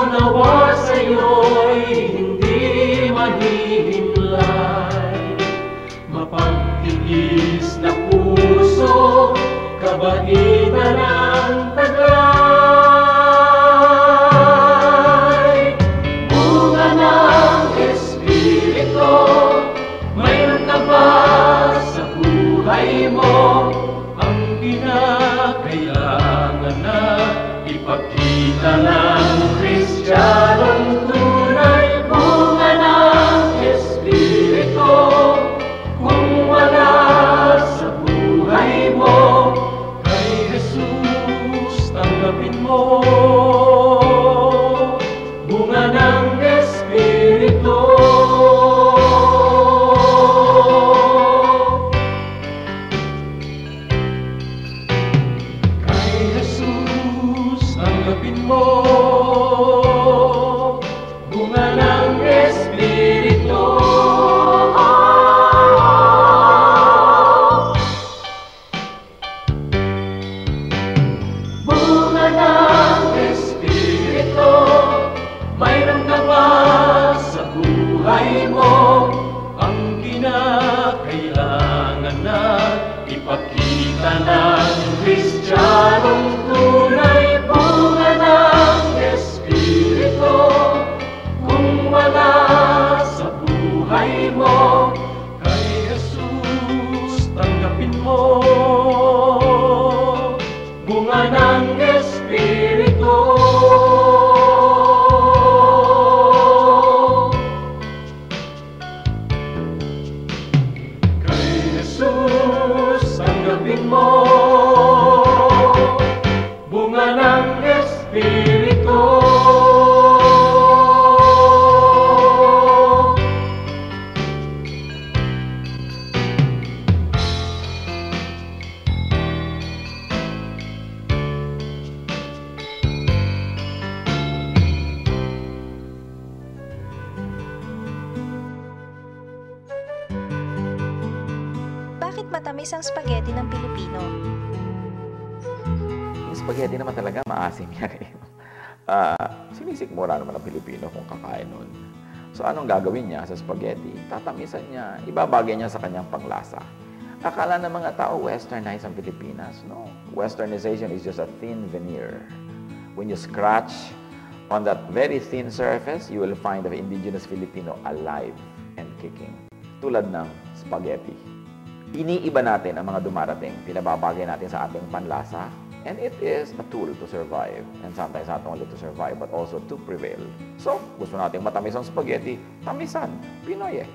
nawa sa'yo'y hindi mahihimlay. Mapagtigis na puso, kabaitan ng taglay. Bunga ng Espiritu, mayroon ka ba sa buhay mo? Ang kinakailangan na ipakita ng Kristiyanong tunay, bunga ng Espiritu. Kung wala sa buhay mo, kay Jesus tanggapin mo. Bunga ng Espiritu. Tanggapin mo, bunga ng Espiritu. Bunga ng Espiritu, mayroon ka ba sa buhay mo? Ang kinakailangan na ipakita ng Kristiyanong tunay, bunga ng Espiritu. Kung wala sa buhay mo, kay Jesus tanggapin mo. Bunga ng Espiritu. Kay Jesus tanggapin mo. Bunga ng Espiritu. Bakit matamis ang spaghetti ng Pilipino? Yung spaghetti naman talaga maasim yan eh. Sinisikmura naman ang Pilipino kung kakain nun. So anong gagawin niya sa spaghetti? Tatamisan niya, ibabagay niya sa kanyang panglasa. Akala ng mga tao westernized ang Pilipinas. No. Westernization is just a thin veneer. When you scratch on that very thin surface, you will find the indigenous Filipino alive and kicking. Tulad ng spaghetti. Iniiba natin ang mga dumarating. Pinababagay natin sa ating panlasa And it is a tool to survive. And sometimes not only to survive, but also to prevail. So, gusto nating matamis ang spaghetti, tamisan. Pinoy eh.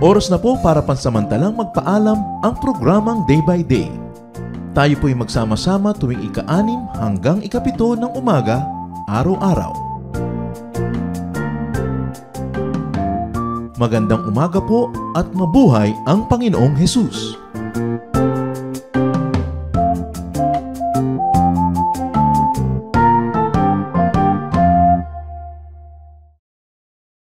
Oras na po para pansamantalang magpaalam ang programang Day by Day. Tayo po'y magsama-sama tuwing ika-6 hanggang ika-7 ng umaga, araw-araw. Magandang umaga po at mabuhay ang Panginoong Hesus!